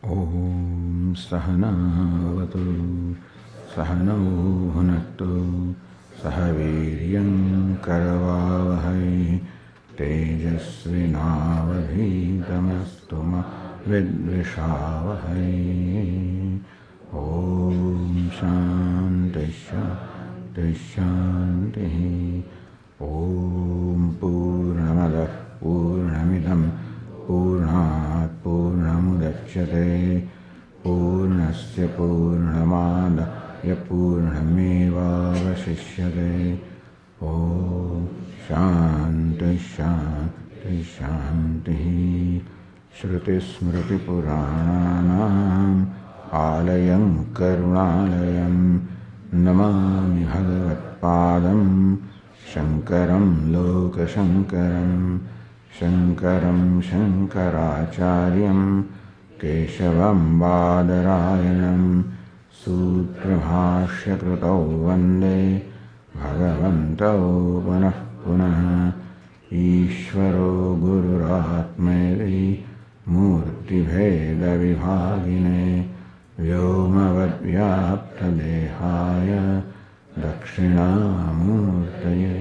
Om Sahanavatu Sahanau Bhunaktu Sahaviryam Karavavahai Tejasvinavadhitamastu ma Vidvishavahai. Om Shanti Shanti Shanti. Om Purnamada Purnamidam Purnat Purnamudachyate Purnasya Purnamadaya Purnamevavasishyate. Om Shanti Shanti Shanti. Shruti Smriti Purananam Alayam Karunalayam Namami Bhagavat Padam Shankaram Lokashankaram Shankaram Shankaracharyam Keshavam Badarayanam Sutrabhashya Krutau Vande Bhagavantau Punah Punah Ishvaro Gururatmeri Murti Bheda Vibhagine Vyomavad Vyapta Dehaya Dakshinamurtaye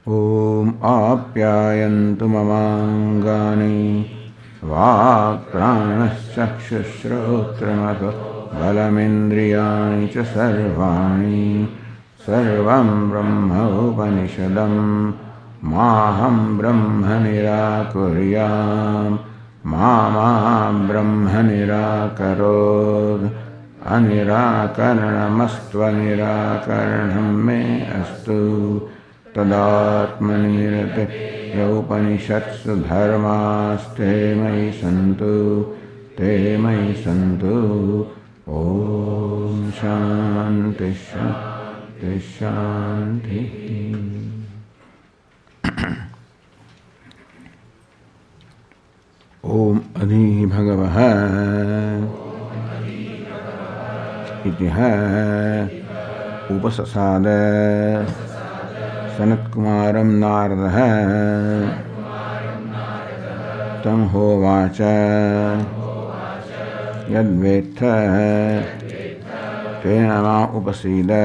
Om Apyayantu Mamangani Vakranaschakshushrotramato Balamindriyani cha sarvani Sarvam Brahma Upanishadam Maham Brahma Nirakuryam Mama Brahma Nirakarod Anirakaranamastva Nirakaranam me astu Tadatmanirate Upanishatsu dharmaste mai santu Om Shanti Shanti Shanti. Om Adi Bhagavaha Itiha Upasasada Sanatkumaram Naradaha Tam Hovacha Yadvetha Tenama Upasida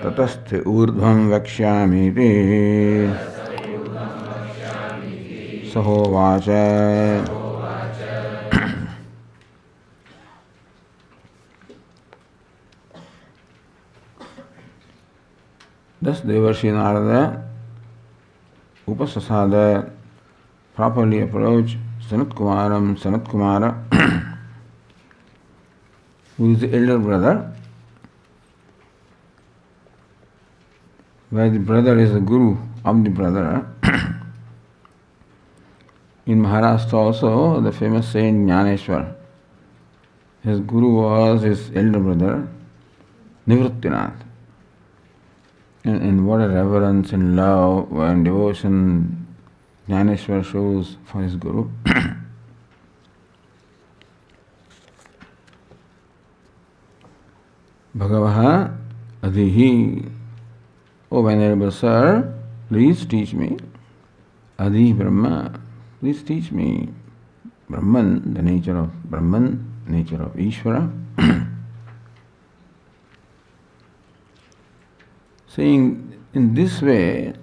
Tataste Urdhvam Vakshyamiti Sahovacha. Thus Devarshi Narada Upasasada properly approached Sanat Kumara, who is the elder brother, where the brother is the guru of the brother. In Maharashtra also, the famous saint Jnaneshwar, his guru was his elder brother, Nivrittinath. And what a reverence and love and devotion Jnaneshwar shows for his guru. Bhagavaha Adihi. O Venerable Sir, please teach me. Adi Brahma, please teach me. Brahman, the nature of Brahman, nature of Ishvara. Saying in this way,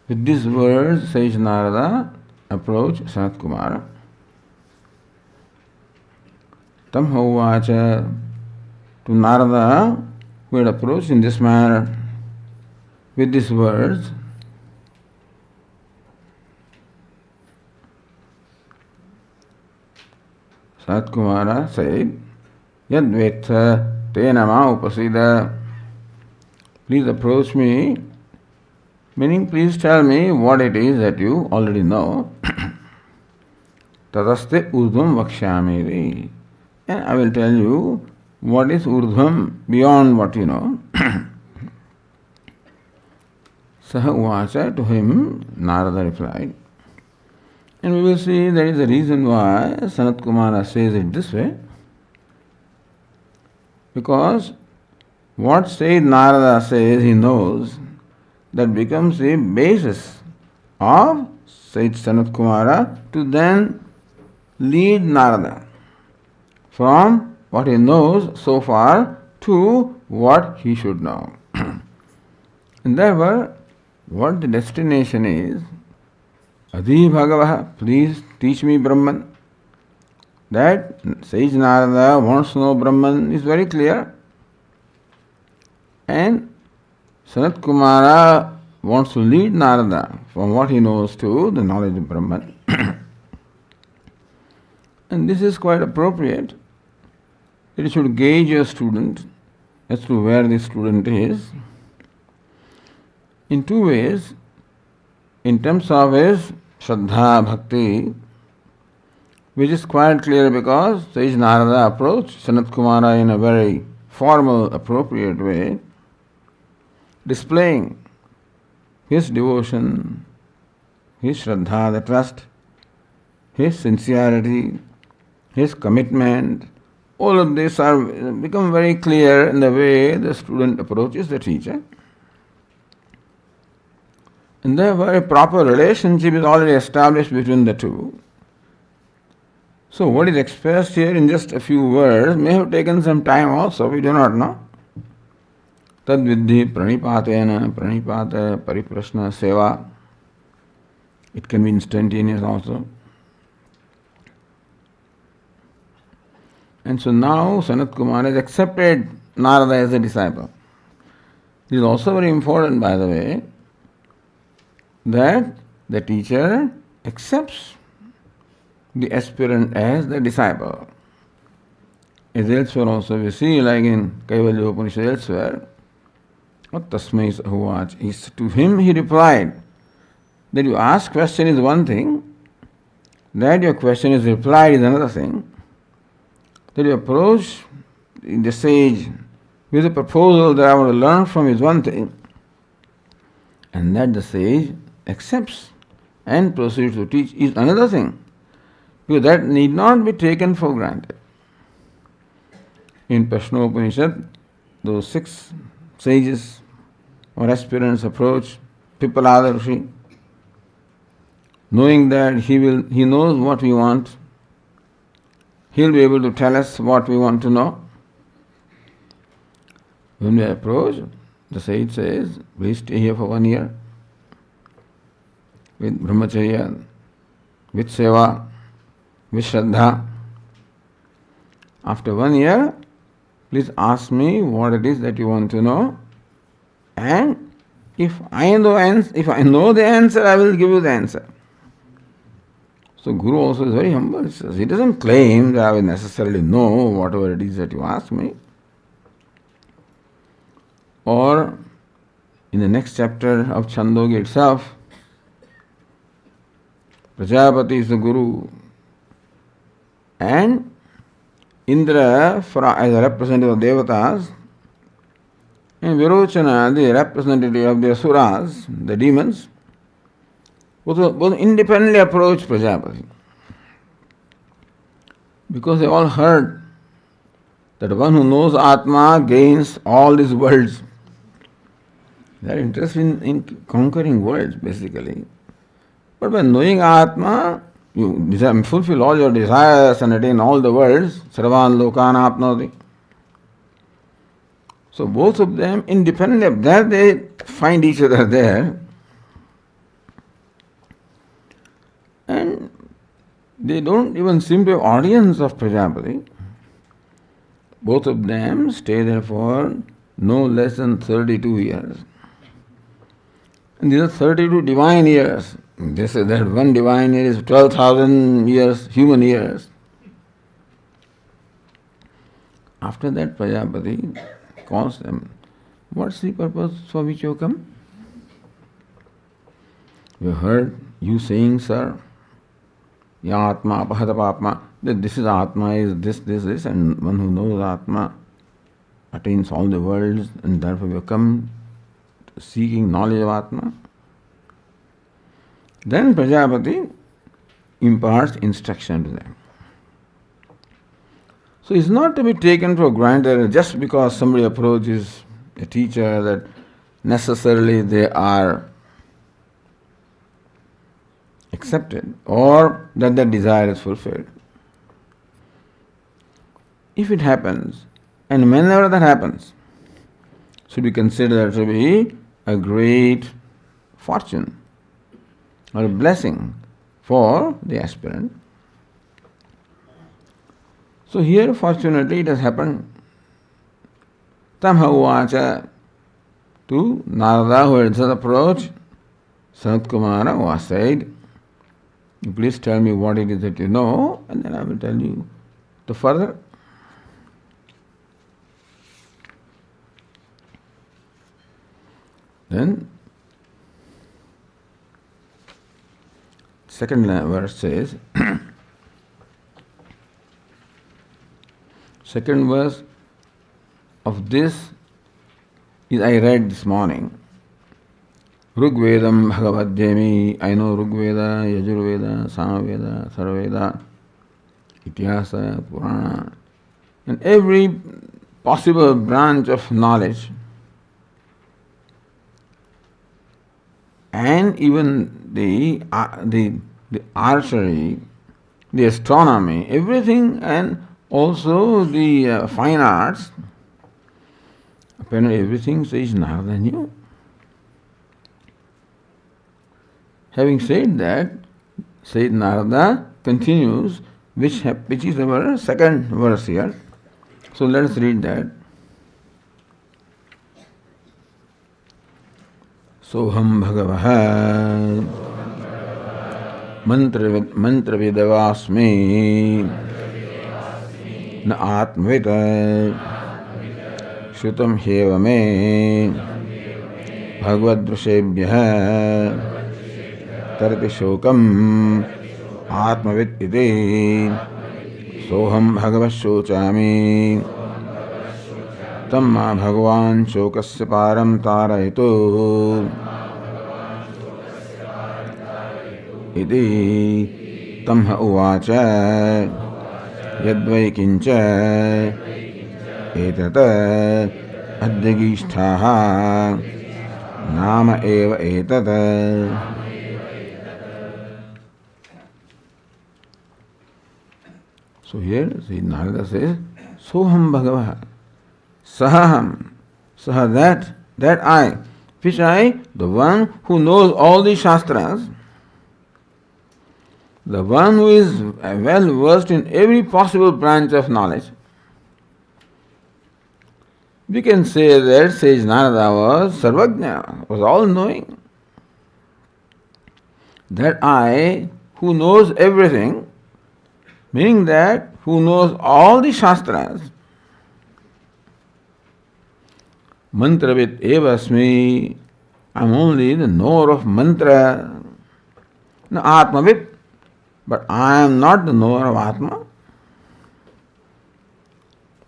with these words, Sage Narada approached Sanat Kumara. Tam Hovacha, to Narada, who had approached in this manner, with these words, Sanat Kumara said, Yadvetha tenama upasida. Please approach me, meaning please tell me what it is that you already know. Tataste urdhvam vakshyamiri. And I will tell you what is urdhvam beyond what you know. Saha uvacha, to him Narada replied. And we will see there is a reason why Sanat Kumara says it this way. Because what Sayyid Narada says, he knows, that becomes the basis of Sage Sanat Kumara to then lead Narada from what he knows so far to what he should know. And therefore, what the destination is, Adi Bhagavah, please teach me Brahman. That Sage Narada wants to know Brahman is very clear. And Sanat Kumara wants to lead Narada from what he knows to the knowledge of Brahman. And this is quite appropriate. It should gauge your student as to where the student is in two ways. In terms of his Shraddha Bhakti, which is quite clear because Sage Narada approached Sanat Kumara in a very formal, appropriate way, displaying his devotion, his Shraddha, the trust, his sincerity, his commitment. All of these are become very clear in the way the student approaches the teacher. And therefore a proper relationship is already established between the two. So what is expressed here in just a few words may have taken some time also, we do not know. Tad vidhi pranipatena, pranipata, pariprashna, seva. It can be instantaneous also. And so now Sanat Kumara has accepted Narada as a disciple. This is also very important, by the way, that the teacher accepts the aspirant as the disciple. As elsewhere also we see, like in Chhandogyopanishad elsewhere, Tasmai Sahuvacha, to him he replied, that you ask question is one thing, that your question is replied is another thing, that you approach the sage with a proposal that I want to learn from is one thing, and that the sage accepts and proceeds to teach is another thing, because that need not be taken for granted. In Chhandogyopanishad, those 6 sages or aspirants approach Pippalada Rishi, knowing that he knows what we want, he'll be able to tell us what we want to know. When we approach, the sage says, please stay here for 1 year with brahmacharya, with seva, with shraddha. After 1 year, please ask me what it is that you want to know, and if I know the answer, I will give you the answer. So Guru also is very humble. He doesn't claim that I will necessarily know whatever it is that you ask me. Or in the next chapter of Chhandogya itself, Prajapati is the Guru, and Indra as a representative of Devatas, and Virochana, the representative of the Asuras, the demons, both independently approached Prajapati. Because they all heard that one who knows Atma gains all these worlds. They are interested in conquering worlds, basically. But by knowing Atma, you fulfill all your desires and attain all the worlds. Sarvan lokana apnoti. So both of them, independently of that, they find each other there. And they don't even seem to have audience of Prajapati. Both of them stay there for no less than 32 years. And these are 32 divine years. They say that one divine year is 12,000 years, human years. After that, Prajapati calls them, what's the purpose for which you come? We heard you saying, sir, Ya Atma, Apahadapapma, that this is Atma, is this, and one who knows Atma attains all the worlds, and therefore we come seeking knowledge of Atma. Then Prajapati imparts instruction to them. So it's not to be taken for granted just because somebody approaches a teacher that necessarily they are accepted or that the desire is fulfilled. If it happens, and whenever that happens, should be considered to be a great fortune or a blessing for the aspirant. So here, fortunately, it has happened. Tamha uvacha, to Narada, who had just approached, Sanat Kumara was said, please tell me what it is that you know, and then I will tell you the further. Then, second verse says, second verse of this is I read this morning. Rugvedam Bhagavad-jemi, I know Rugveda, Yajurveda, Samaveda, Sarveda, Ityasa, Purana, and every possible branch of knowledge, and even the archery, the astronomy, everything, and also the fine arts. Apparently everything says Narada knew. Having said that, said Narada continues, which is our second verse here. So let us read that. Soham Bhagavaha Mantravidavasmi Na Atmavita Shrutam Heva Me Bhagavad-drusebhyah Tarpi Shokam Atmavit iti Soham Bhagavash-shocami Tamma Bhagavan Shokasya Param Tarayitu Iti Tamha Uvacha Yadvai Kincha Etata Adhyagishtaha Nama Eva Etata. So here Sri Narada says, Soham Bhagavaha, Saham, Saha that I, which I, the one who knows all the Shastras, the one who is well versed in every possible branch of knowledge. We can say that Sage Narada was Sarvajna, was all knowing. That I, who knows everything, meaning that who knows all the Shastras, Mantravit eva asmi, I am only the knower of mantra, no Atmavit, but I am not the knower of Atma.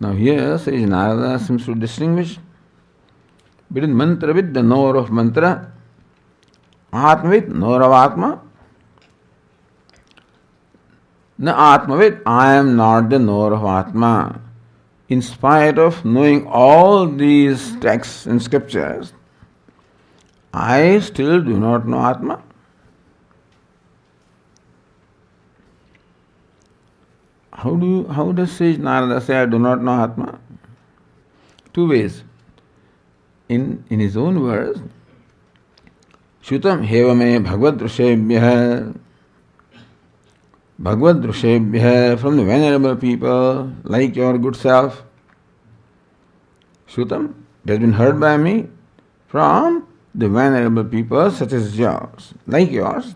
Now here Sage Narada seems to distinguish between Mantravit, the knower of mantra, Atmavit, knower of Atma. Na Atmavit, I am not the knower of Atma. In spite of knowing all these texts and scriptures, I still do not know Atma. How does Sage Narada say I do not know Atma? Two ways. In his own words, Shutam hevame Bhagavad-drusebhyah, Bhagavad-drusebhyah, from the venerable people like your good self. Shrutam, it has been heard by me from the venerable people such as yours, like yours.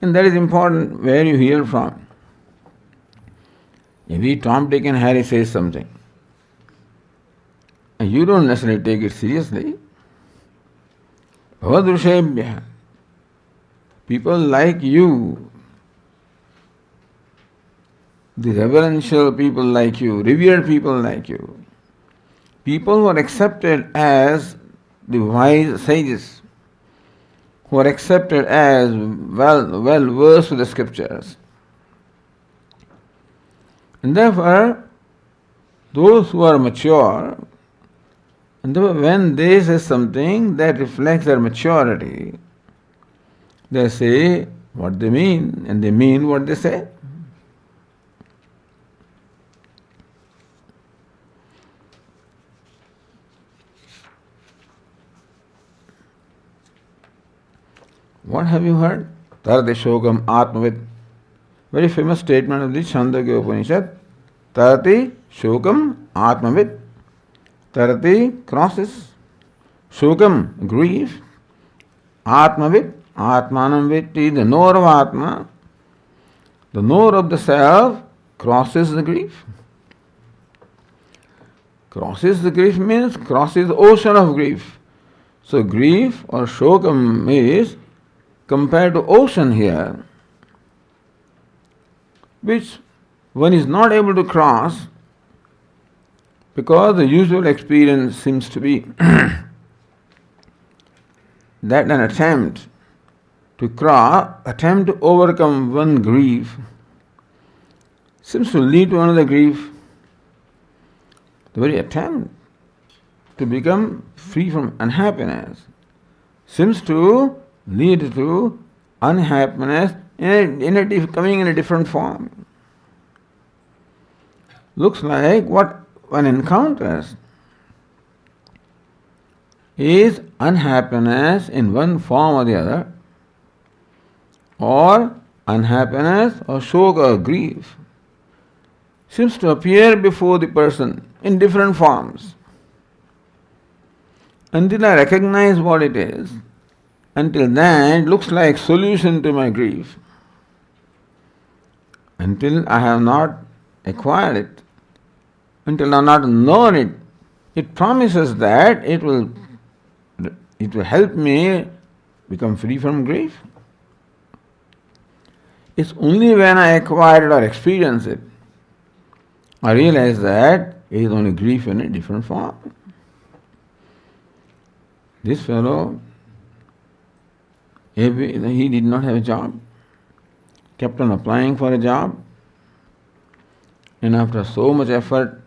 And that is important where you hear from. If Tom, Dick and Harry says something, and you don't necessarily take it seriously, Bhagavad-drusebhyah, people like you, the reverential people like you, revered people like you, people who are accepted as the wise sages, who are accepted as well versed with the scriptures. And therefore, those who are mature, and when they say something that reflects their maturity, They say what they mean, and they mean what they say. What have you heard? Tarati Shokam Atmavid. Very famous statement of the Chhandogyopanishad. Tarati Shokam Atmavid. Tarati crosses. Shokam grief. Atmavid. Atmanam Vitti, the knower of Atma. The knower of the self crosses the grief. Crosses the grief means crosses the ocean of grief. So grief or shokam is compared to ocean here, which one is not able to cross because the usual experience seems to be that an attempt to overcome one grief seems to lead to another grief. The very attempt to become free from unhappiness seems to lead to unhappiness coming in a different form. Looks like what one encounters is unhappiness in one form or the other, or unhappiness or shoka or grief seems to appear before the person in different forms. Until I recognize what it is, until then it looks like solution to my grief. Until I have not acquired it, until I have not known it, it promises that it will help me become free from grief. It's only when I acquire it or experience it, I realize that it is only grief in a different form. This fellow, he did not have a job, kept on applying for a job, and after so much effort,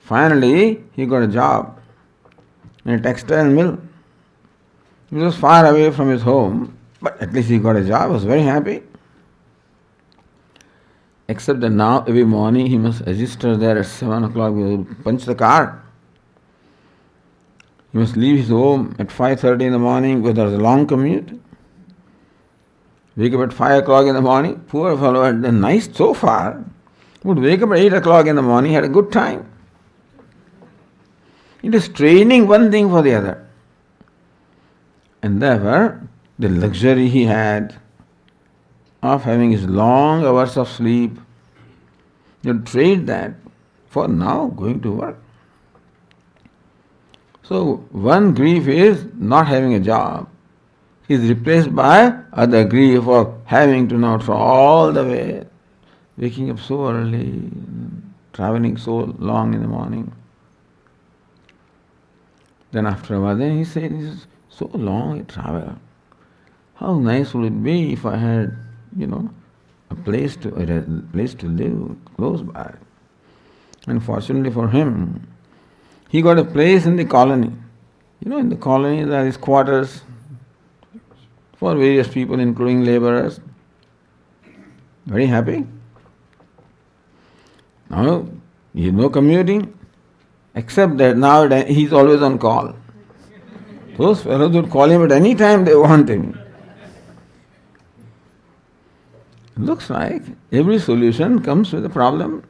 finally he got a job in a textile mill. He was far away from his home, but at least he got a job, was very happy. Except that now every morning he must register there at 7 o'clock, he will punch the card. He must leave his home at 5:30 in the morning because there is a long commute. Wake up at 5 o'clock in the morning. Poor fellow had a nice so far. Would wake up at 8 o'clock in the morning, had a good time. It is training one thing for the other. And therefore, the luxury he had of having his long hours of sleep, you trade that for now going to work. So one grief is not having a job, is replaced by other grief of having to now travel all the way, waking up so early, traveling so long in the morning. Then after a while, then he said, "This is so long a travel. How nice would it be if I had, a place to live close by." Unfortunately for him, he got a place in the colony. In the colony there is quarters for various people, including laborers. Very happy. Now, no commuting, except that now he's always on call. Those fellows would call him at any time they want him. Looks like every solution comes with a problem,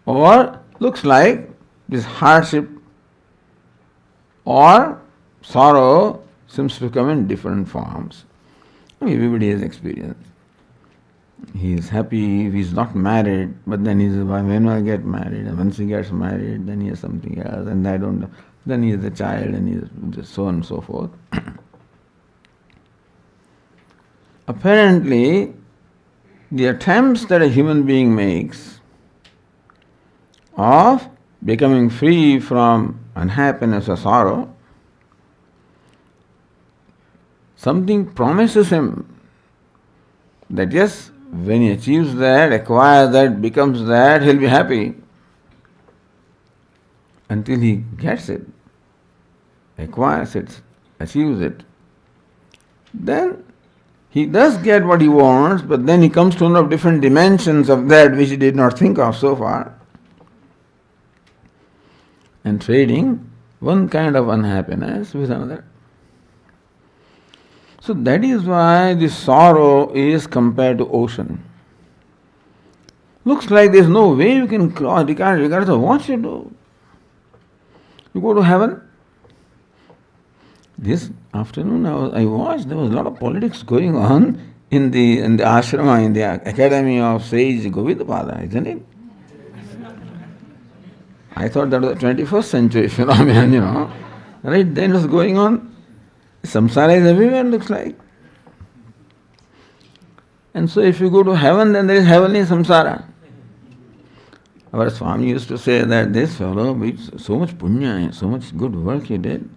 or looks like this hardship or sorrow seems to come in different forms. Everybody has experience. He is happy if he is not married, but then he says, when will I get married? And once he gets married, then he has something else, and I don't know. Then he has a child, and he is so on and so forth. Apparently, the attempts that a human being makes of becoming free from unhappiness or sorrow, something promises him that yes, when he achieves that, acquires that, becomes that, he'll be happy. Until he gets it, acquires it, achieves it, then he does get what he wants, but then he comes to know different dimensions of that which he did not think of so far. And trading one kind of unhappiness with another. So that is why this sorrow is compared to ocean. Looks like there is no way you can cross, regardless of what you do. You go to heaven. This afternoon I watched, there was a lot of politics going on in the ashrama, in the academy of sage Viditatmananda, isn't it? I thought that was the 21st century phenomenon, Right then what's going on? Samsara is everywhere, looks like. And so if you go to heaven, then there is heavenly samsara. Our Swami used to say that this fellow with so much punya, so much good work he did,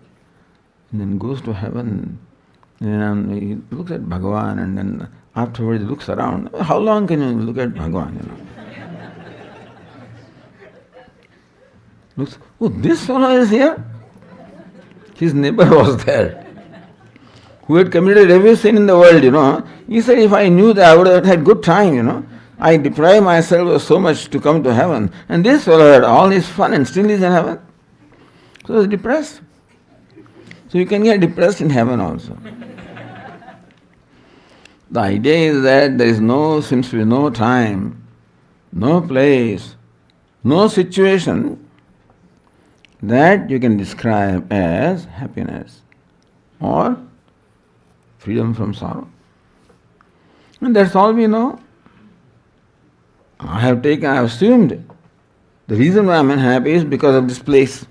and then goes to heaven, and he looks at Bhagavan, and then afterwards he looks around. How long can you look at Bhagavan, Looks, oh, this fellow is here? His neighbor was there, who had committed every sin in the world, He said, if I knew that, I would have had good time, I deprive myself of so much to come to heaven. And this fellow had all his fun and still is in heaven. So he's depressed. So you can get depressed in heaven also. The idea is that there is seems to be no time, no place, no situation that you can describe as happiness or freedom from sorrow. And that's all we know. I have assumed the reason why I'm unhappy is because of this place,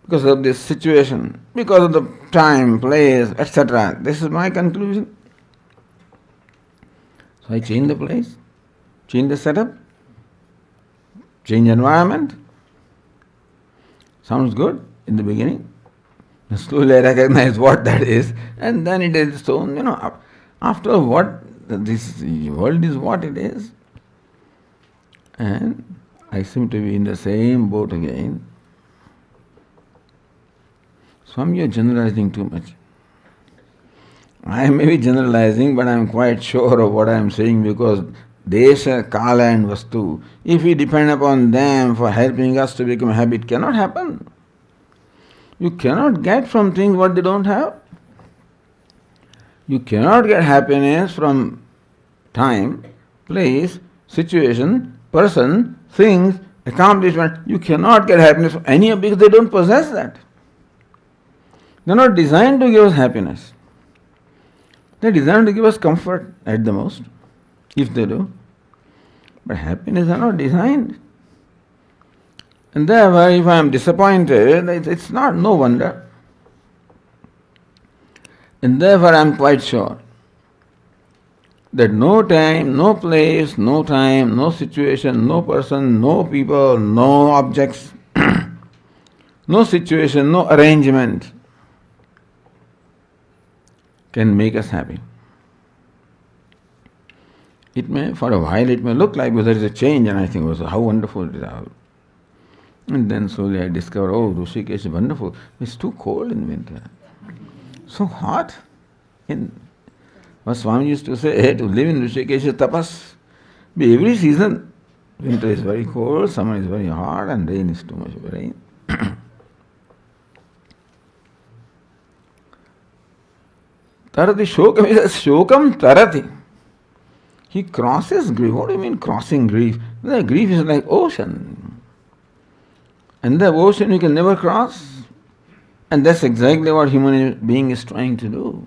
because of this situation, because of the time, place, etc. This is my conclusion. So I change the place, change the setup, change environment. Sounds good in the beginning. And slowly I recognize what that is, and then it is so, after what this world is what it is. And I seem to be in the same boat again. Swami, you're generalizing too much. I may be generalizing, but I am quite sure of what I am saying because Desha, Kala and Vastu, if we depend upon them for helping us to become happy, it cannot happen. You cannot get from things what they don't have. You cannot get happiness from time, place, situation, person, things, accomplishment. You cannot get happiness from any of because they don't possess that. They are not designed to give us happiness. They are designed to give us comfort at the most, if they do. But happiness are not designed. And therefore, if I am disappointed, it's not no wonder. And therefore, I am quite sure that no time, no place, no time, no situation, no person, no people, no objects, no situation, no arrangement can make us happy. It may, for a while, it may look like because there is a change, and I think, oh, how wonderful it is. And then slowly I discover, oh, Rishikesh is wonderful. It's too cold in winter. So hot. What Swami used to say, to live in Rishikesh is tapas. Be every season, winter is very cold, summer is very hot, and rain is too much rain. Tarati shokam is shokam tarati. He crosses grief. What do you mean crossing grief? The grief is like ocean. And the ocean you can never cross. And that's exactly what human being is trying to do.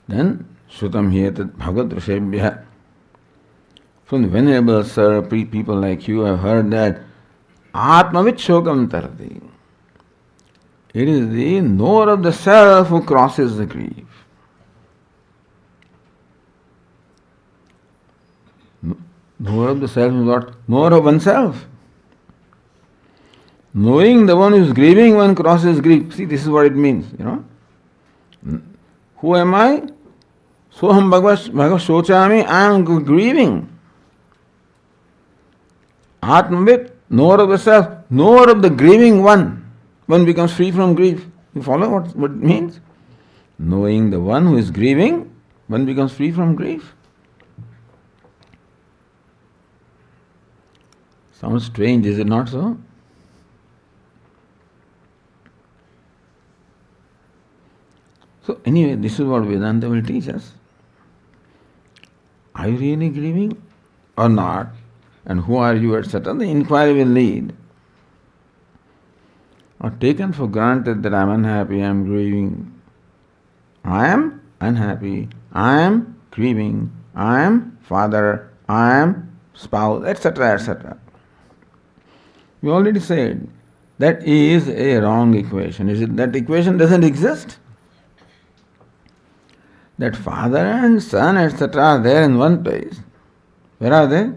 Then, Shrutam Hyetat Bhagavad Rishebhya. From the Venerable Sir, people like you have heard that Atmavit Shokam Tarati. It is the knower of the self who crosses the grief. Knower of the self is what? Knower of oneself. Knowing the one who is grieving, one crosses grief. See, this is what it means, Who am I? Soham Bhagavad Shochami, I am grieving. Atmavit, knower of the self, knower of the grieving one. One becomes free from grief. You follow what it means? Knowing the one who is grieving, one becomes free from grief. Sounds strange, is it not so? So anyway, this is what Vedanta will teach us. Are you really grieving or not? And who are you, etc. The inquiry will lead. Or taken for granted that I am unhappy, I am grieving. I am unhappy, I am grieving, I am father, I am spouse, etc., etc. We already said that is a wrong equation. Is it that equation doesn't exist? That father and son, etc., are there in one place. Where are they?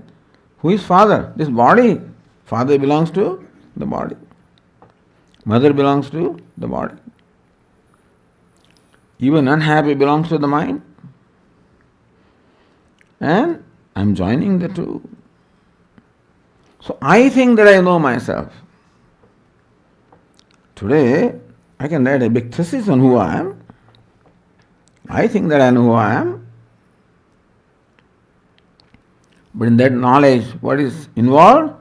Who is father? This body. Father belongs to the body. Mother belongs to the body. Even unhappy belongs to the mind. And I am joining the two. So I think that I know myself. Today, I can write a big thesis on who I am. I think that I know who I am. But in that knowledge, what is involved?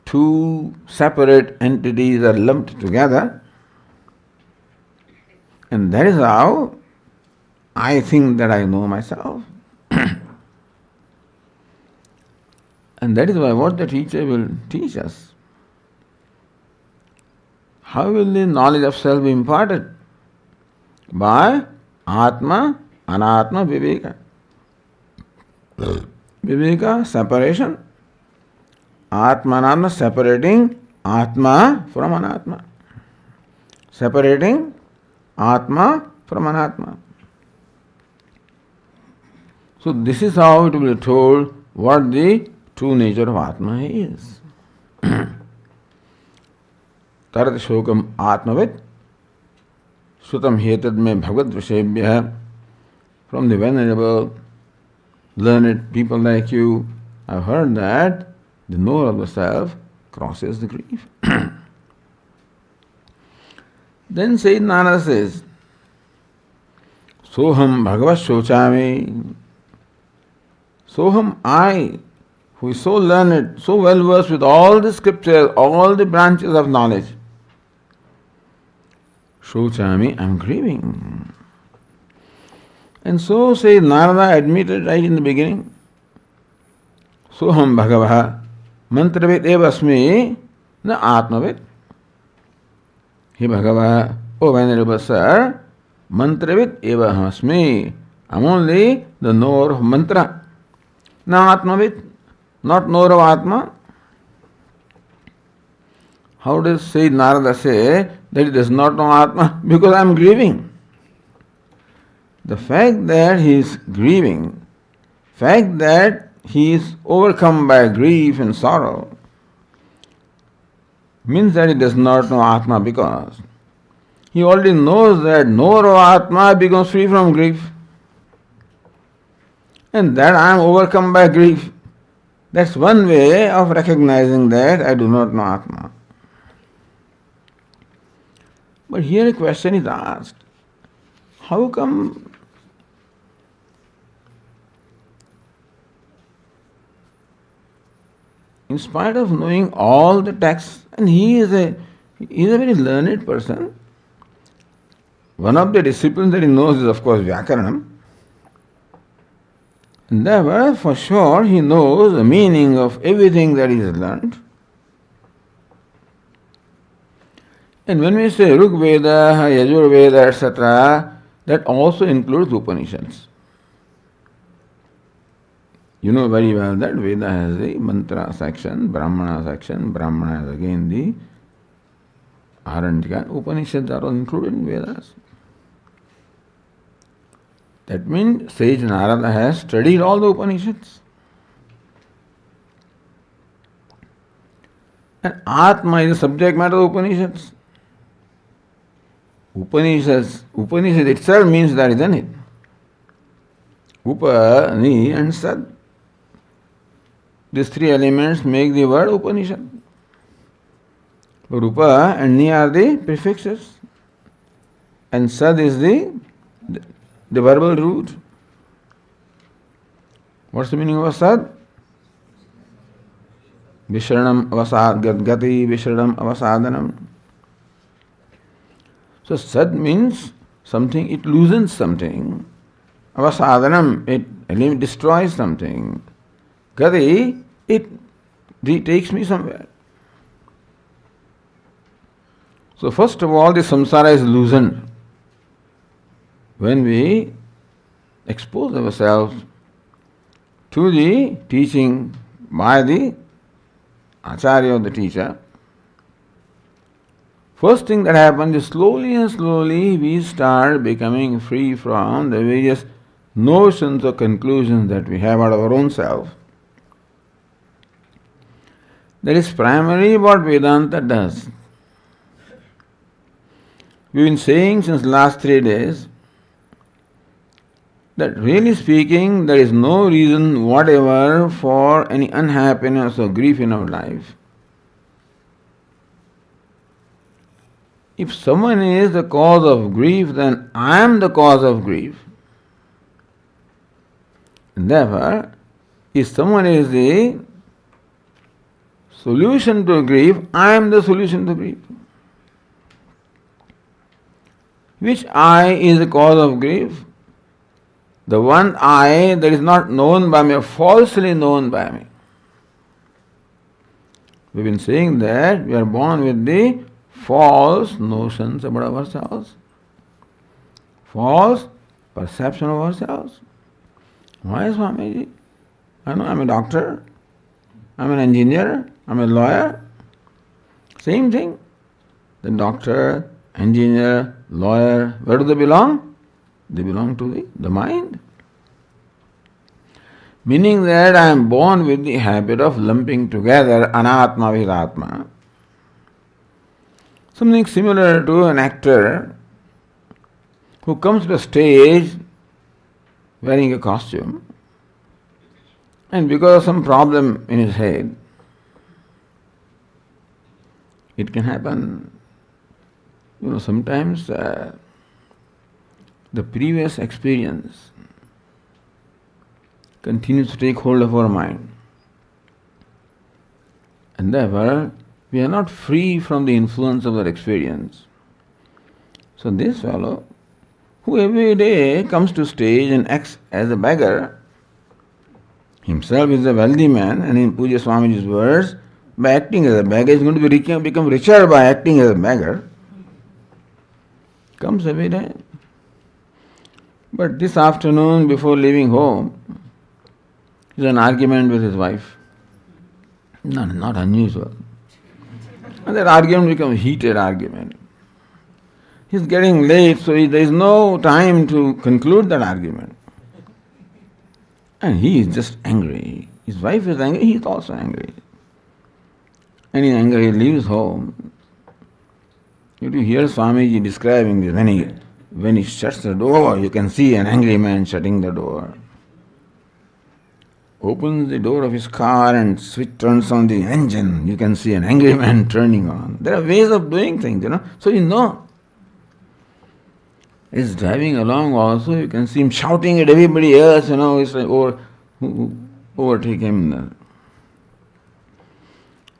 Two separate entities are lumped together. And that is how I think that I know myself. And that is why what the teacher will teach us. How will the knowledge of self be imparted? By Atma, Anatma, Viveka. Viveka, separation. Atma, Anatma, separating Atma from Anatma. Separating Atma from Anatma. So this is how it will be told what the true nature of Atma is. Tarat Shokam Atmavit Sutam Hetad Me Bhagavad Vishebhya. From the venerable, learned people like you, I've heard that the knower of the self crosses the grief. Then Sayyid Nara says, Soham Bhagavat Shochami. Soham, I, who is so learned, so well versed with all the scriptures, all the branches of knowledge. Shochami, I am grieving. And so Sayyid Narada admitted right in the beginning, Soham Bhagavah Mantravit evasmi na Atmavit. He Bhagavah, O Venerable Sir, Mantravit evahasmi. I am only the knower of mantra. Na Atmavit, not knower of Atma. How does Sayyid Narada say that he does not know Atma? Because I am grieving. The fact that he is grieving, fact that he is overcome by grief and sorrow, means that he does not know Atma, because he already knows that knower of Atma becomes free from grief. And that I am overcome by grief. That's one way of recognizing that I do not know Atma. But here a question is asked. How come in spite of knowing all the texts, and he is a very learned person, one of the disciplines that he knows is of course Vyakaranam. And therefore, for sure, he knows the meaning of everything that he has learned. And when we say Rig Veda, Yajur Veda, etc., that also includes Upanishads. You know very well that Veda has the mantra section, Brahmana section, Brahmana has again the Aranyaka. Upanishads are all included in Vedas. That means Sage Narada has studied all the Upanishads. And Atma is the subject matter of Upanishads. Upanishad itself means that, isn't it? Upa, Ni and Sad. These three elements make the word Upanishad. But Upa and Ni are the prefixes. And sad is the verbal root. What's the meaning of sad? Vishranam avasad gati vishranam avasadanam. So sad means something, it loosens something. Avasadanam, it destroys something. Gati, it takes me somewhere. So first of all, the samsara is loosened when we expose ourselves to the teaching by the acharya or the teacher. First thing that happens is slowly and slowly we start becoming free from the various notions or conclusions that we have out of our own self. That is primarily what Vedanta does. We've been saying since last 3 days that really speaking, there is no reason whatever for any unhappiness or grief in our life. If someone is the cause of grief, then I am the cause of grief. And therefore, if someone is the solution to grief, I am the solution to grief. Which I is the cause of grief? The one I that is not known by me or falsely known by me. We've been saying that we are born with the false notions about ourselves, false perception of ourselves. Why, Swamiji? I know I'm a doctor, I'm an engineer, I'm a lawyer. Same thing. The doctor, engineer, lawyer, where do they belong? They belong to the mind. Meaning that I am born with the habit of lumping together anatma with atma. Something similar to an actor who comes to the stage wearing a costume, and because of some problem in his head, it can happen. Sometimes the previous experience continues to take hold of our mind. And therefore, we are not free from the influence of that experience. So this fellow, who every day comes to stage and acts as a beggar, himself is a wealthy man, and in Puja Swamiji's words, by acting as a beggar, is going to become richer by acting as a beggar. Comes every day. But this afternoon, before leaving home, is an argument with his wife. Not unusual. And that argument becomes a heated argument. He's getting late, so there is no time to conclude that argument. And he is just angry. His wife is angry, he is also angry. And in anger he leaves home. You hear Swamiji describing this. When he shuts the door, you can see an angry man shutting the door. Opens the door of his car and turns on the engine, you can see an angry man turning on. There are ways of doing things, So He's driving along also, you can see him shouting at everybody else, it's like overtake him.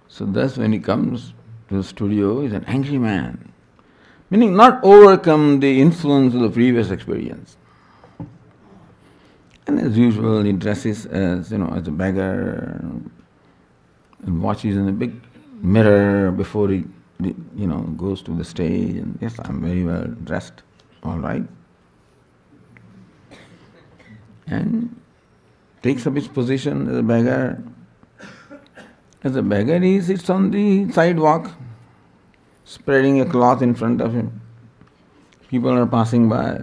So thus when he comes to the studio, he's an angry man. Meaning not overcome the influence of the previous experience. And as usual, he dresses as a beggar and watches in a big mirror before he goes to the stage. And yes, I'm very well dressed, all right. And takes up his position as a beggar. As a beggar, he sits on the sidewalk, spreading a cloth in front of him. People are passing by,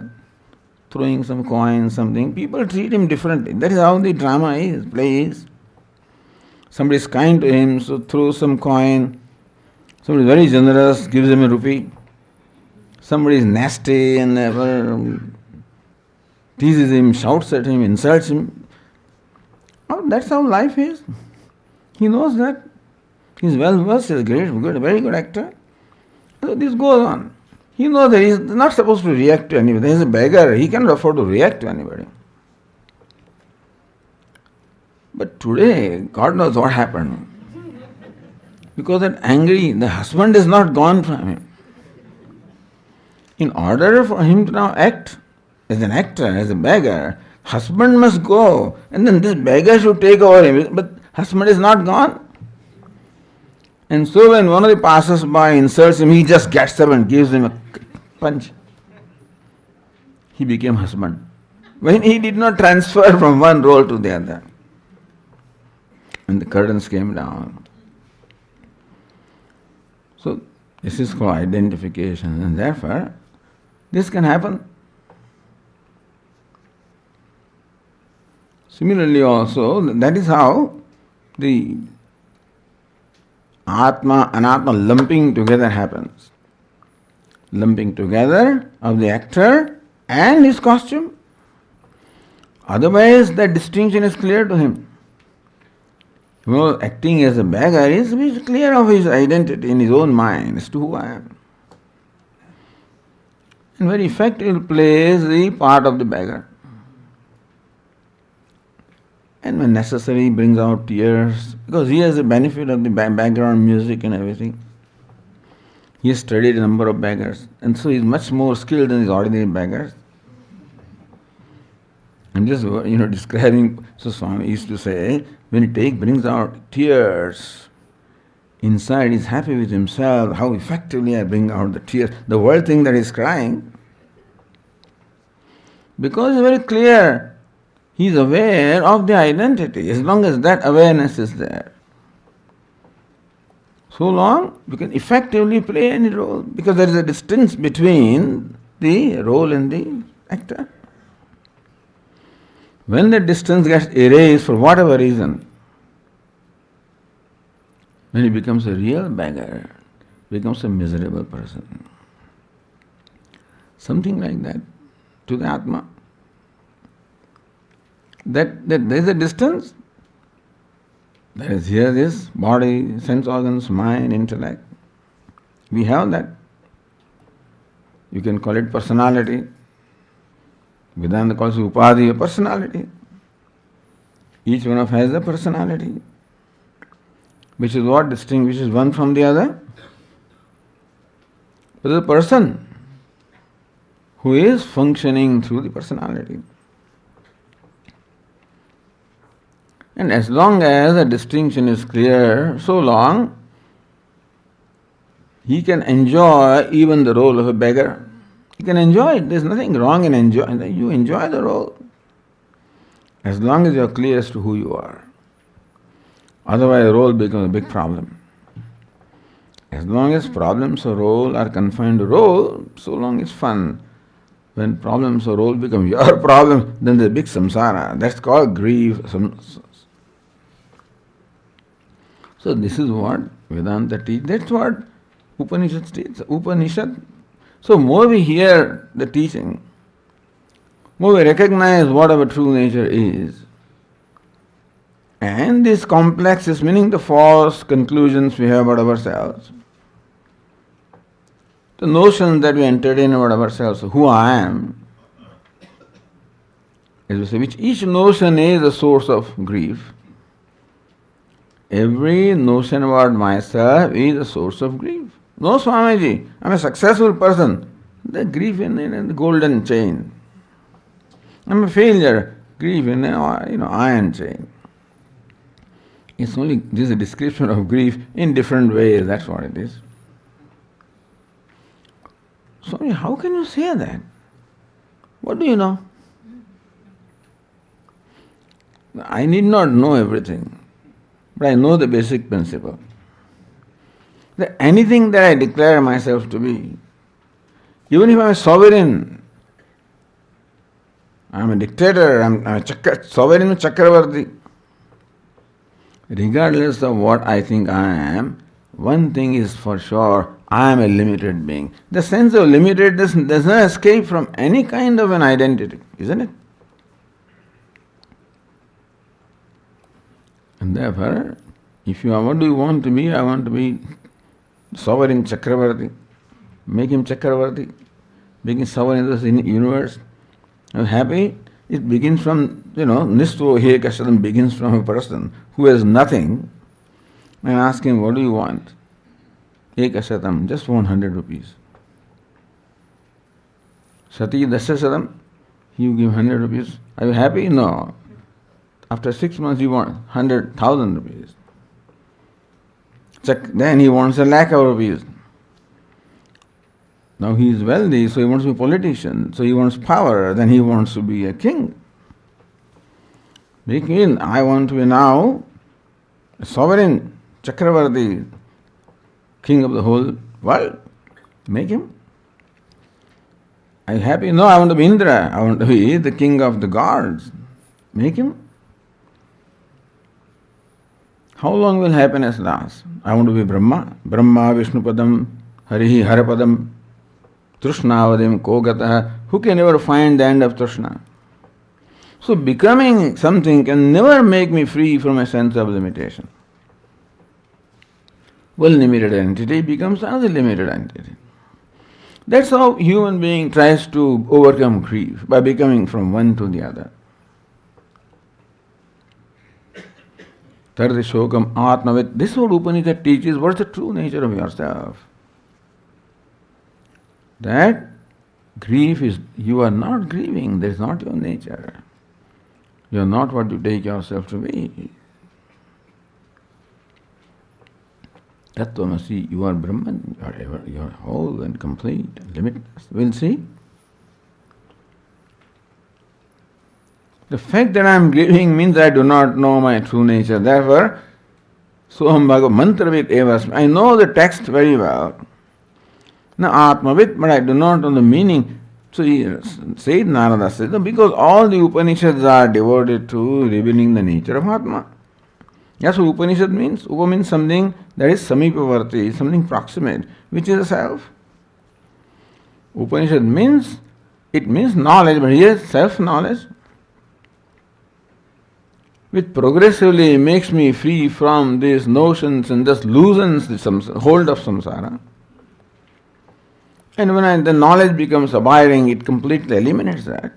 throwing some coins, something. People treat him differently. That is how the drama is, play is. Somebody is kind to him, so throws some coin. Somebody is very generous, gives him a rupee. Somebody is nasty and never teases him, shouts at him, insults him. Oh, that's how life is. He knows that. He's well versed, he's a very good actor. So this goes on. He knows that he is not supposed to react to anybody. He is a beggar. He cannot afford to react to anybody. But today, God knows what happened. Because that angry, the husband is not gone from him. In order for him to now act as an actor, as a beggar, husband must go. And then this beggar should take over him. But husband is not gone. And so when one of the passers-by insults him, he just gets up and gives him a punch. He became husband. When he did not transfer from one role to the other. And the curtains came down. So this is called identification, and therefore this can happen. Similarly also, that is how the Atma, Anatma lumping together happens. Lumping together of the actor and his costume. Otherwise the distinction is clear to him. Acting as a beggar is clear of his identity in his own mind as to who I am. And very effectively plays the part of the beggar. And when necessary brings out tears, because he has the benefit of the background music and everything. He has studied a number of beggars, and so he is much more skilled than his ordinary beggars. I'm just describing. So Swami used to say, when he brings out tears, inside he's happy with himself, how effectively I bring out the tears. The world thinks that he's crying. Because it's very clear, he's aware of the identity, as long as that awareness is there. So long, you can effectively play any role, because there is a distance between the role and the actor. When the distance gets erased for whatever reason, when he becomes a real beggar, becomes a miserable person. Something like that to the Atma. That there is a distance. There is here this body, sense organs, mind, intellect. We have that. You can call it personality. Vedanta calls it upadhi, a personality. Each one of us has a personality, which is what distinguishes one from the other. But the person who is functioning through the personality. And as long as the distinction is clear, so long he can enjoy even the role of a beggar. You can enjoy it. There's nothing wrong in enjoying it. You enjoy the role. As long as you're clear as to who you are. Otherwise, the role becomes a big problem. As long as problems or role are confined to role, so long it's fun. When problems or role become your problem, then there's a big samsara. That's called grief. So this is what Vedanta teaches. That's what Upanishad teaches. So more we hear the teaching, more we recognize what our true nature is. And this complex is meaning the false conclusions we have about ourselves. The notions that we entertain about ourselves, who I am, as we say, which each notion is a source of grief. Every notion about myself is a source of grief. No, Swamiji, I'm a successful person. The grief in the golden chain. I'm a failure. Grief in iron chain. It's only this is a description of grief in different ways. That's what it is. Swami, how can you say that? What do you know? I need not know everything, but I know the basic principle. That anything that I declare myself to be, even if I'm a sovereign, I'm a dictator, I'm a sovereign Chakravarti, regardless of what I think I am, one thing is for sure, I am a limited being. The sense of limitedness does not escape from any kind of an identity, isn't it? And therefore, if you what do you want to be? I want to be sovereign Chakravarti. Make him Chakravarti, making sovereign in the universe. I'm happy. It begins from, Nisto Hekasadam begins from a person who has nothing, and ask him, what do you want? Ekasatam, just 100 rupees. Sati Dasasadam, you give 100 rupees. Are you happy? No. After 6 months you want 100,000 rupees. Then he wants 1,00,000 rupees. Now he is wealthy, so he wants to be a politician, so he wants power, then he wants to be a king. Begin, I want to be now a sovereign, Chakravarti, king of the whole world. Make him. Are you happy? No, I want to be Indra. I want to be the king of the gods. Make him. How long will happiness last? I want to be Brahma. Brahma, Vishnupadam, Harihi, Harapadam, Trushnavadim, Kogataha. Who can ever find the end of Trishna? So becoming something can never make me free from a sense of limitation. One limited entity becomes another limited entity. That's how human being tries to overcome grief, by becoming from one to the other. Tardi Shokam Atmavid. This whole Upanishad teaches what's the true nature of yourself. That grief is, you are not grieving, that is not your nature. You are not what you take yourself to be. Tattvamasi, you are Brahman, you are whole and complete, limitless. We'll see. The fact that I am grieving means I do not know my true nature. Therefore, Soham Bhagav Mantravit Evas. I know the text very well. Now Atmavit, but I do not know the meaning. So he said, Narada said, because all the Upanishads are devoted to revealing the nature of Atma. That's what Upanishad means. Upa means something that is samipavarti, something proximate, which is a self. Upanishad means, it means knowledge, but here self-knowledge, which progressively makes me free from these notions and thus loosens the hold of samsara. And when the knowledge becomes abiding, it completely eliminates that.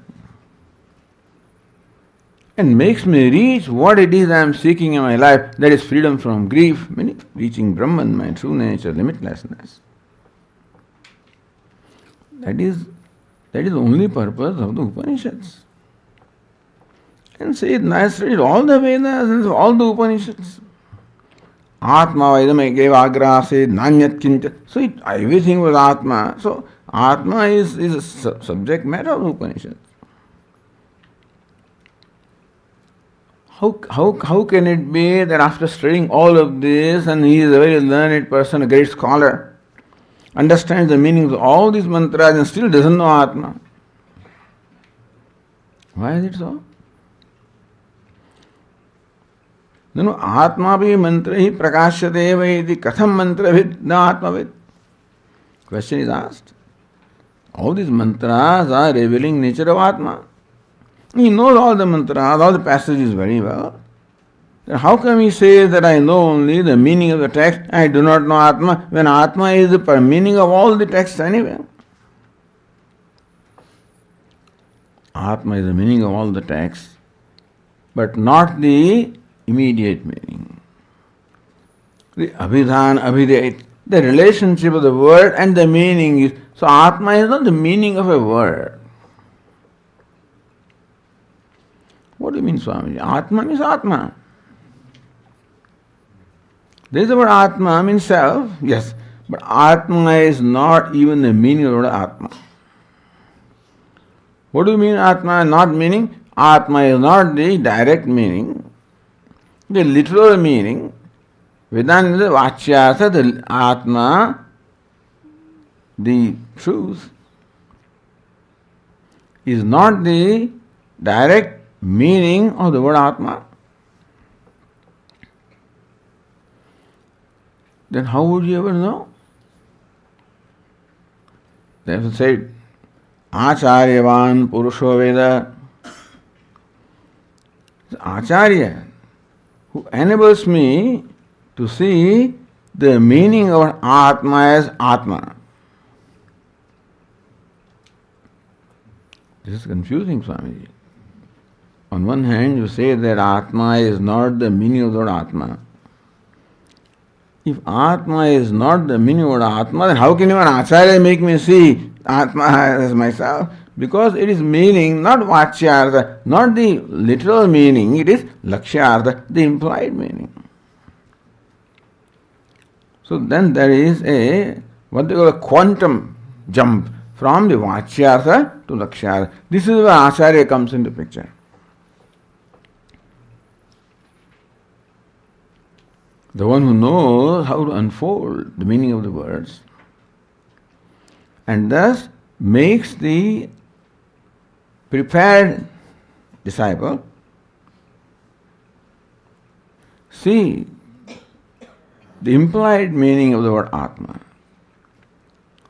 And makes me reach what it is I am seeking in my life, that is freedom from grief, meaning reaching Brahman, my true nature, limitlessness. That is the only purpose of the Upanishads. And say it nicely, all the Vedas and all the Upanishads. Atma Vaidam gave Agra said Nanyat Kincha. So everything was Atma. So Atma is a subject matter of Upanishads. How can it be that after studying all of this, and he is a very learned person, a great scholar, understands the meanings of all these mantras and still doesn't know Atma? Why is it so? No, Atma bhi mantra hi prakashyate vaiti katham mantra vid na Atma vid. Question is asked. All these mantras are revealing nature of Atma. He knows all the mantras, all the passages very well. Then how come he says that I know only the meaning of the text, I do not know Atma, when Atma is the meaning of all the texts anyway? Atma is the meaning of all the texts, but not the immediate meaning. The abhidhan, abhidya, the relationship of the word and the meaning is, so Atma is not the meaning of a word. What do you mean, Swami? Atma means Atma. There is the word Atma means self, yes, but Atma is not even the meaning of the word Atma. What do you mean Atma not meaning? Atma is not the direct meaning. The literal meaning, Vedanta Vachyasa, the Atma, the truth, is not the direct meaning of the word Atma. Then how would you ever know? They have said, Acharyavan Purusho Veda. Acharya, who enables me to see the meaning of Atma as Atma. This is confusing, Swamiji. On one hand, you say that Atma is not the meaning of the word Atma. If Atma is not the meaning of the word Atma, then how can even Acharya make me see Atma as myself? Because it is meaning not Vachyartha, not the literal meaning, it is Lakshyartha, the implied meaning. So then there is a, what they call a quantum jump from the Vachyartha to Lakshyartha. This is where Acharya comes into picture. The one who knows how to unfold the meaning of the words and thus makes the prepared disciple see the implied meaning of the word Atma.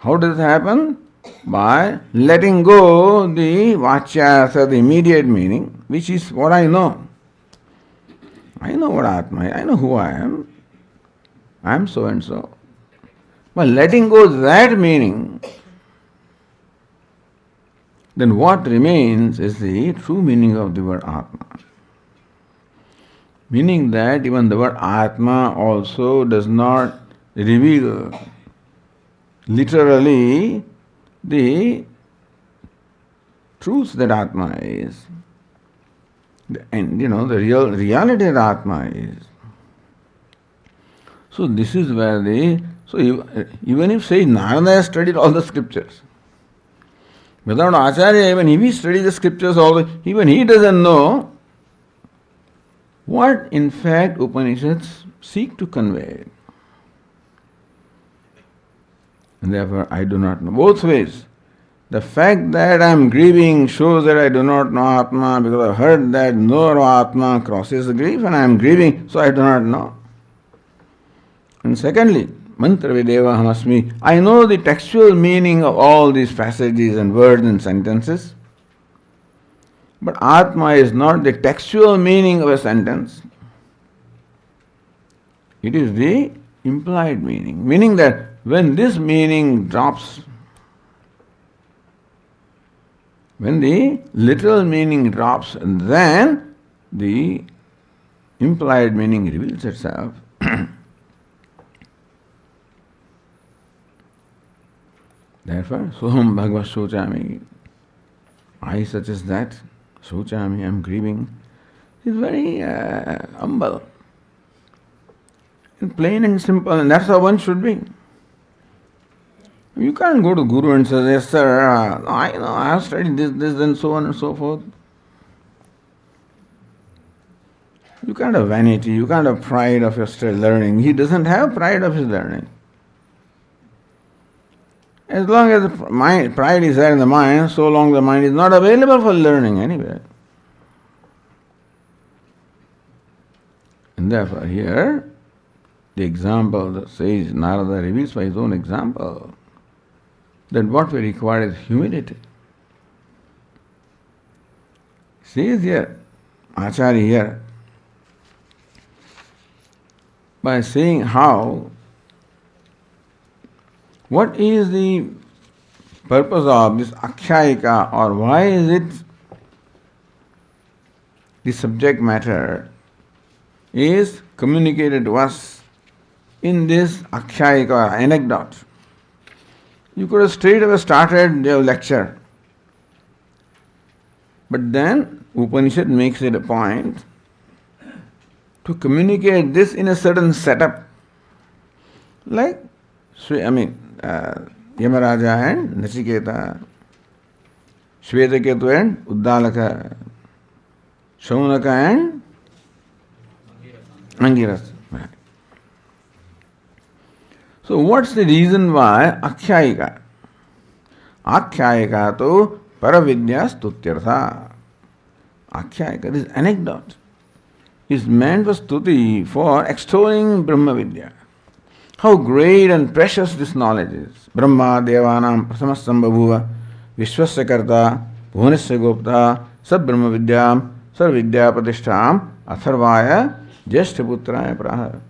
How does it happen? By letting go the Vachyartha, the immediate meaning, which is what I know. I know what Atma is, I know who I am. I am so and so. But letting go that meaning, then what remains is the true meaning of the word Atma. Meaning that even the word Atma also does not reveal literally the truth that Atma is. And the reality that Atma is. So this is where even if say Narada has studied all the scriptures, without Acharya, even if he studies the scriptures also, even he doesn't know what in fact Upanishads seek to convey. And therefore I do not know. Both ways. The fact that I am grieving shows that I do not know Atma, because I have heard that no Atma crosses the grief and I am grieving, so I do not know. And secondly, mantra videva hamasmi, I know the textual meaning of all these passages and words and sentences, but Atma is not the textual meaning of a sentence. It is the implied meaning. Meaning that when this meaning drops, when the literal meaning drops, then the implied meaning reveals itself. Therefore, Soham Bhagavad Shochami, I such as that, Shochami, I am grieving, is very humble, and plain and simple, and that's how one should be. You can't go to Guru and say, yes sir, I know, I have studied this and so on and so forth. You can't have vanity, you can't have pride of your learning. He doesn't have pride of his learning. As long as the pride is there in the mind, so long the mind is not available for learning anyway. And therefore here, the example that says Narada reveals by his own example that what we require is humility. Says here, Acharya here, by saying how, what is the purpose of this Akhyayika, or why is it the subject matter is communicated to us in this Akhyayika or anecdote. You could have straight away started the lecture. But then Upanishad makes it a point to communicate this in a certain setup. Like, Yamaraja and Nachiketa, Shvetaketu and Uddalaka, Shaunaka and Angiras. So what's the reason why Akhyayika? Akhyayika to Paravidya Stutyartha. Akhyayika, this anecdote, is meant for stuti, for extolling Brahma Vidya. How great and precious this knowledge is. Brahma Devanam Prasamasambhabhuva Vishwasya Karta Bhuvanasya Gopta Sab Brahma Vidyam Sarvidya Pratishtham Atharvaya Jeshtaputraya Praha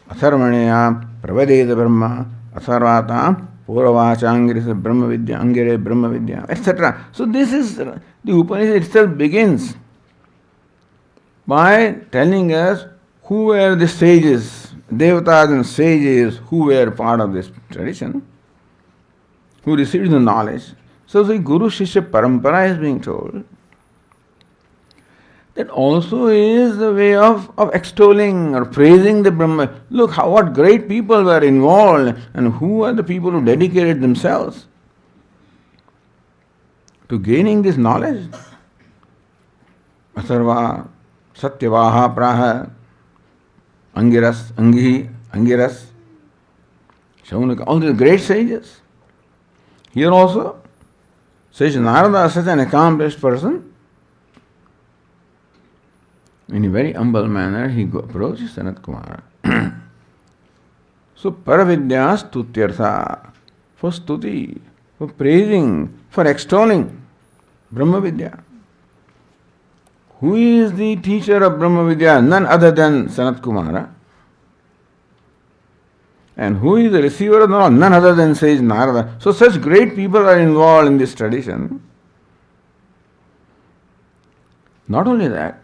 Atharvaneya Pravadeda Brahma Atharvatam Puravacha Angirisa Brahma Vidya, Angire Brahma Vidya, etc. So this is, the Upanishad itself begins by telling us who were the sages, devatas and sages who were part of this tradition, who received the knowledge. So the Guru Shishya Parampara is being told. That also is the way of extolling or praising the Brahma. Look what great people were involved, and who are the people who dedicated themselves to gaining this knowledge. Asarva, Satyavaha, Praha, Angiras, Angihi, Angiras, Shaunaka, all these great sages. Here also, says Narada, such an accomplished person. In a very humble manner, he approaches Sanat Kumara. So, Paravidya Stutyartha, for stuti, for praising, for extolling Brahma Vidya. Who is the teacher of Brahma Vidya? None other than Sanat Kumara. And who is the receiver of knowledge? None other than sage Narada. So, such great people are involved in this tradition. Not only that,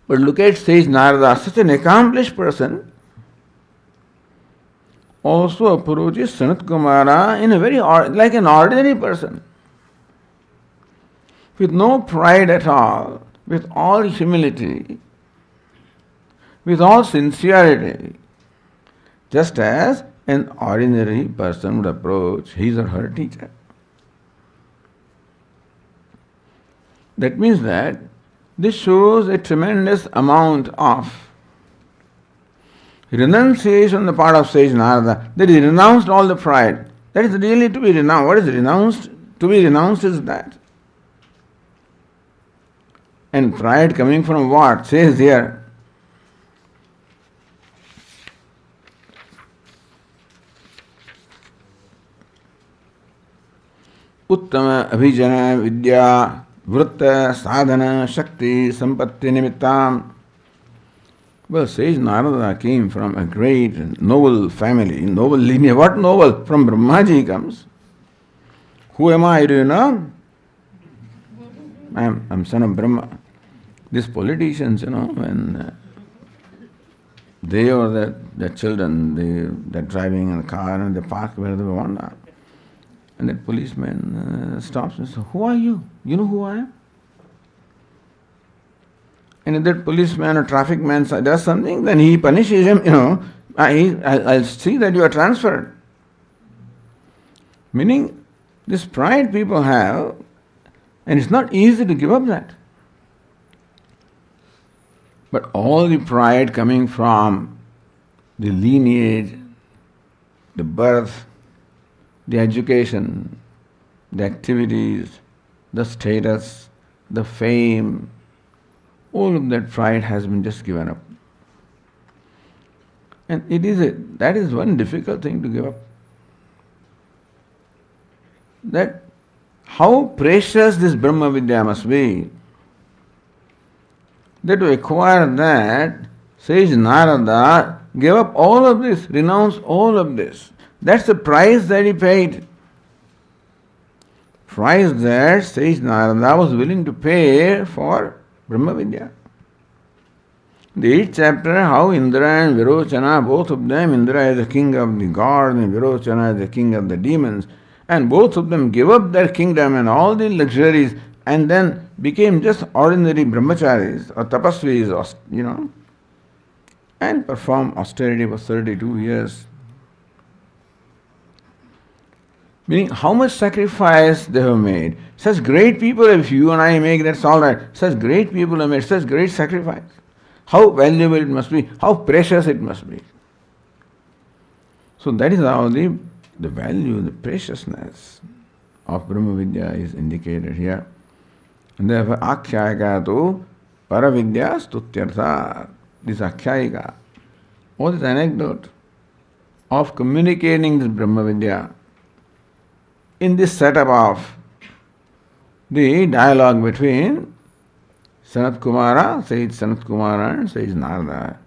but look at sage Narada, such an accomplished person, also approaches Sanat Kumara in a very like an ordinary person, with no pride at all, with all humility, with all sincerity, just as an ordinary person would approach his or her teacher. That means that this shows a tremendous amount of renunciation on the part of sage Narada, that he renounced all the pride. That is really to be renounced. What is renounced? To be renounced is that. And pride coming from what? Says here, Uttama Abhijana Vidya Vritta Sadhana Shakti Sampatti Nimittam. Well, sage Narada came from a great noble family, noble lineage. What noble? From Brahmaji comes. Who am I? Do you know? I'm son of Brahma. These politicians, when they or their children, they're driving in a car and they park where they want. And that policeman stops and says, "Who are you? You know who I am?" And if that policeman or traffic man does something, then he punishes him, I'll see that you are transferred. Meaning, this pride people have, and it's not easy to give up that. But all the pride coming from the lineage, the birth, the education, the activities, the status, the fame, all of that pride has been just given up. And that is one difficult thing to give up. That how precious this Brahma Vidya must be. That to acquire that, sage Narada gave up all of this, renounced all of this. That's the price that he paid. Price that sage Narada was willing to pay for Brahma Vidya. The 8th chapter, how Indra and Virochana, both of them, Indra is the king of the gods and Virochana is the king of the demons, and both of them gave up their kingdom and all the luxuries and then became just ordinary brahmacharis or tapasvis, and performed austerity for 32 years. Meaning, how much sacrifice they have made. Such great people, if you and I make, that's all right. Such great people have made such great sacrifice. How valuable it must be, how precious it must be. So that is how the value, the preciousness of Brahma Vidya is indicated here. And therefore, Akhyayika to Paravidya Stutyartha. This Akhyayika, or this anecdote of communicating this Brahma Vidya in this setup of the dialogue between Sanat Kumara, Sage Sanat Kumara and Sage Narada,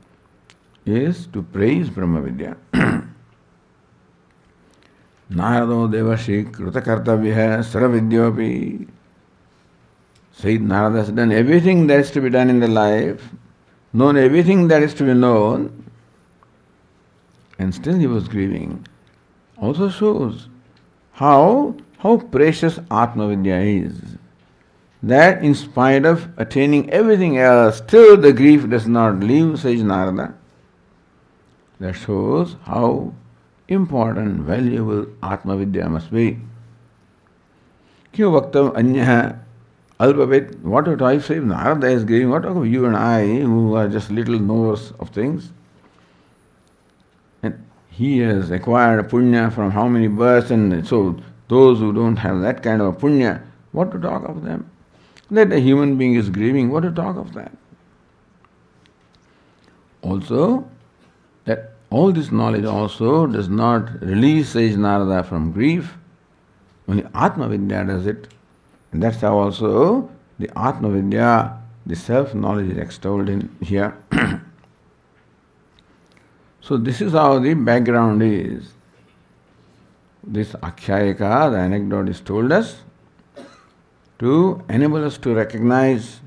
is to praise Brahma Vidya. Narado Devashi Krutakartavya Saravidyopi. Said Narada has done everything that is to be done in the life, known everything that is to be known, and still he was grieving. Also shows how precious Atma Vidya is. That in spite of attaining everything else, still the grief does not leave, says Narada. That shows how important, valuable Atma Vidya must be. Kyo Vaktam Anyaha Alpavit, what would I say if Narada is grieving? What of you and I who are just little knowers of things? And he has acquired a punya from how many births, and so those who don't have that kind of a punya, what to talk of them? That a human being is grieving, what to talk of that? Also, that all this knowledge also does not release, says Narada, from grief. Only Atma Vidya does it. And that's how also the Atma Vidya, the self-knowledge is extolled in here. So this is how the background is. This Akhyayika, the anecdote is told us to enable us to recognize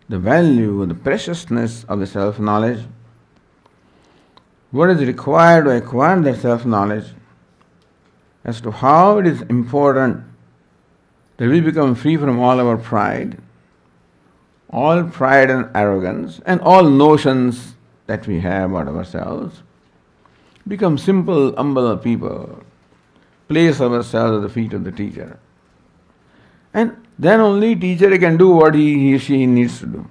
the value, the preciousness of the self-knowledge. What is required to acquire that self-knowledge, as to how it is important that we become free from all our pride and arrogance, and all notions that we have about ourselves. Become simple, humble people. Place ourselves at the feet of the teacher. And then only teacher can do what he or she needs to do.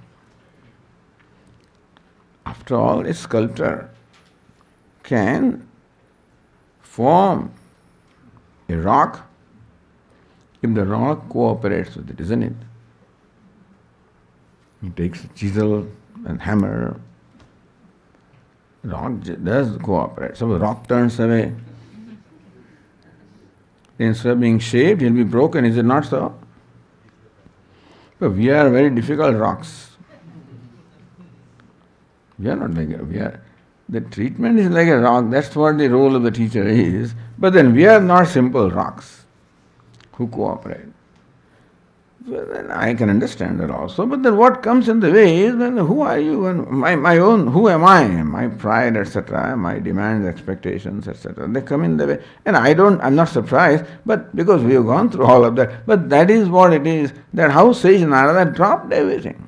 After all, a sculptor can form a rock if the rock cooperates with it, isn't it? He takes a chisel and hammer. The rock does cooperate. So the rock turns away. Instead of being shaped, he'll be broken, is it not so? But we are very difficult rocks. We are not like we are. The treatment is like a rock, that's what the role of the teacher is. But then we are not simple rocks who cooperate. Well, then I can understand that also. But then what comes in the way is, then who are you? And my own, who am I? My pride, etc., my demands, expectations, etc. They come in the way. And I'm not surprised, but because we have gone through all of that. But that is what it is, that how sage Narada dropped everything.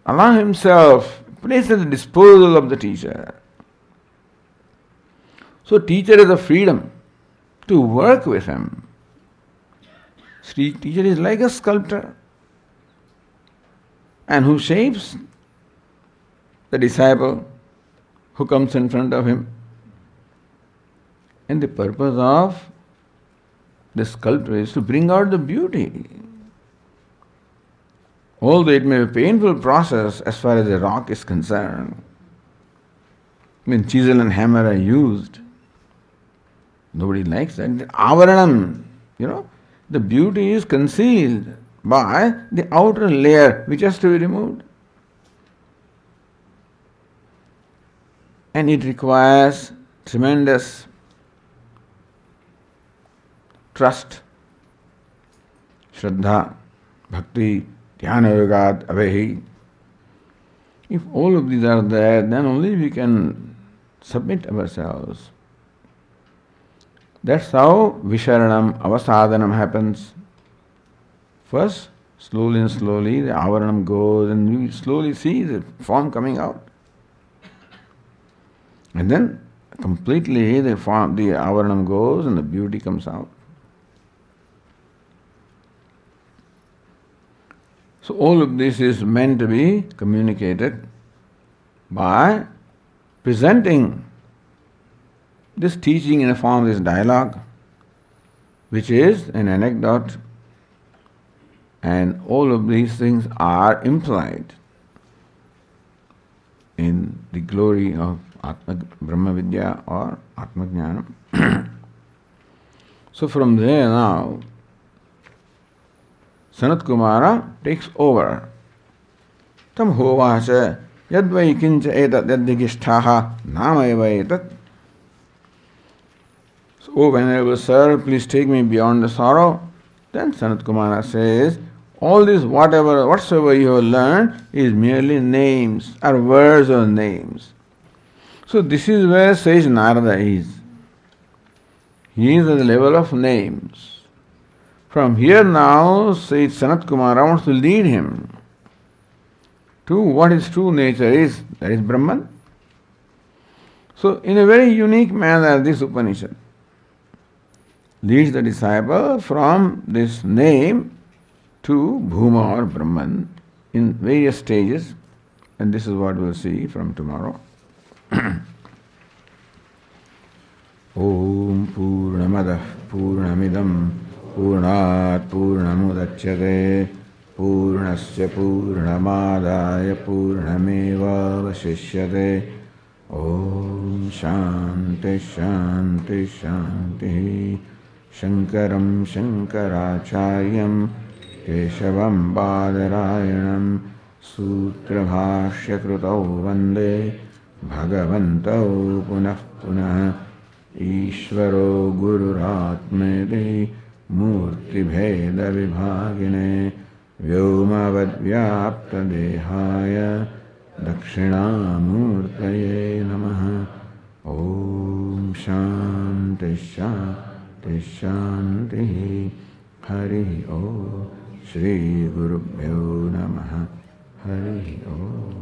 Allah himself placed at the disposal of the teacher. So teacher is a freedom to work with him. Teacher is like a sculptor, and who shapes the disciple who comes in front of him. And the purpose of the sculptor is to bring out the beauty. Although it may be a painful process as far as the rock is concerned, when chisel and hammer are used, nobody likes that. The avaranam, the beauty is concealed by the outer layer which has to be removed. And it requires tremendous trust, Shraddha, Bhakti, Dhyana Yogat, Avehi. If all of these are there, then only we can submit ourselves. That's how Visharanam, Avasadhanam happens. First, slowly and slowly, the avaranam goes and you slowly see the form coming out. And then completely the avaranam goes and the beauty comes out. So all of this is meant to be communicated by presenting this teaching in the form of this dialogue, which is an anecdote, and all of these things are implied in the glory of Brahma Vidya or Atma Jnanam. So from there now, Sanat Kumara takes over. Tam hovacha yadvai kincha etat yaddhigishtaha nama eva etat. So, oh Venerable Sir, please take me beyond the sorrow. Then Sanat Kumara says, all this whatsoever you have learned is merely names or words or names. So this is where Sage Narada is. He is at the level of names. From here now, Sage Sanat Kumara wants to lead him to what his true nature is, that is Brahman. So in a very unique manner, this Upanishad leads the disciple from this name to Bhuma or Brahman in various stages, and this is what we'll see from tomorrow. Om Purnamadah Purnamidam Purnat Purnamudachyate Purnasya Purnamadaya Purnameva Vasishyate. Om Shanti Shanti Shanti. Shankaram Shankaracharyam Keshavam Badarayanam Sutrabhashya Krutau Vande Bhagavantau Punah Punah Ishvaro Gururatmedi Murti Bheda Vibhagine Vyomavad Vyapta Dehaya Dakshinamurtaye Namaha. Om Shanti Shanti Shanti. Hari Om. Shri Gurubhyo Namaha. Hari Om.